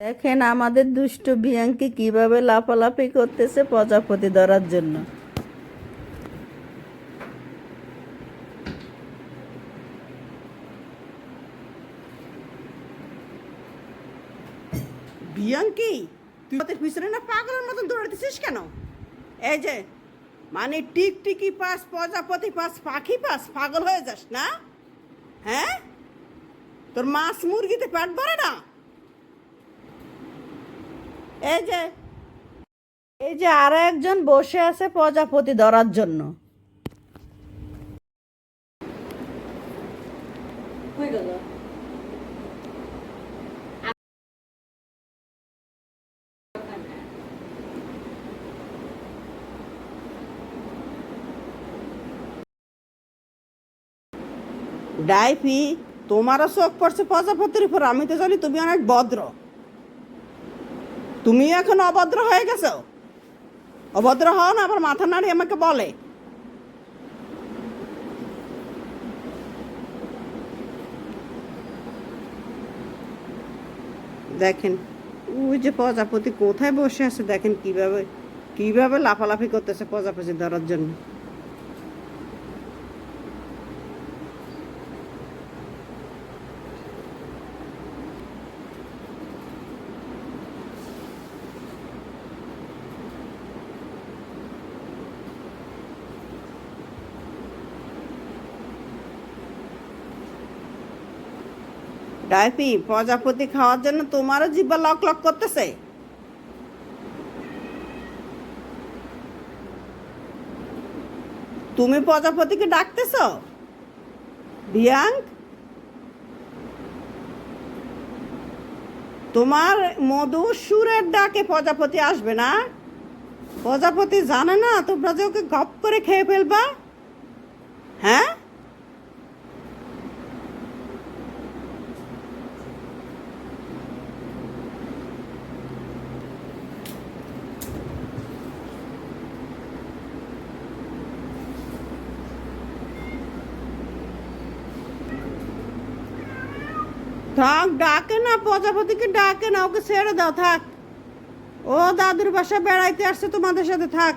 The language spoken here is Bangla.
দেখেন আমাদের দুষ্টু বিয়াঙ্কি কিভাবে লাফালাফি করতেছে প্রজাপতি ধরার জন্য। বিয়াঙ্কি, তুই ওদের পিছনে না পাগলের মতন দৌড়াতেছিস কেন? এই যে মানে টিকটিকি পাস, প্রজাপতি পাস, পাখি পাস, পাগল হয়ে যাস না? হ্যাঁ, তোর মাছ মুরগিতে পেট ভরে না? এই যে এই যে আরো একজন বসে আছে প্রজাপতি ধরার জন্য। ডাইফি, তোমারও চোখ পড়ছে প্রজাপতির উপর। আমি তো জানি তুমি অনেক ভদ্র, তুমি এখন অভদ্র হয়ে গেছো। অভদ্র হও না, আবার মাথা নাড়ি আমাকে বলে। দেখেন ওই যে প্রজাপতি কোথায় বসে আছে, দেখেন কিভাবে কিভাবে লাফালাফি করতেছে প্রজাপতি ধরার জন্য। ডাইপি, প্রজাপতি খাওয়ার জন্য তোমারও জিব্বা লক লক করতেছে। তুমি প্রজাপতিকে ডাকতেছ? বিয়াঙ্ক, তোমার মধুর সুরের ডাকে প্রজাপতি আসবে না? প্রজাপতি জানে না তোমরা যে ওকে গপ করে খেয়ে ফেলবা? হ্যাঁ, থাক, ডাকে না, প্রজাপতিকে ডাকে না, ওকে ছেড়ে দাও, থাক। ও দাদুর বাসা বেড়াইতে আসছে, তোমাদের সাথে থাক।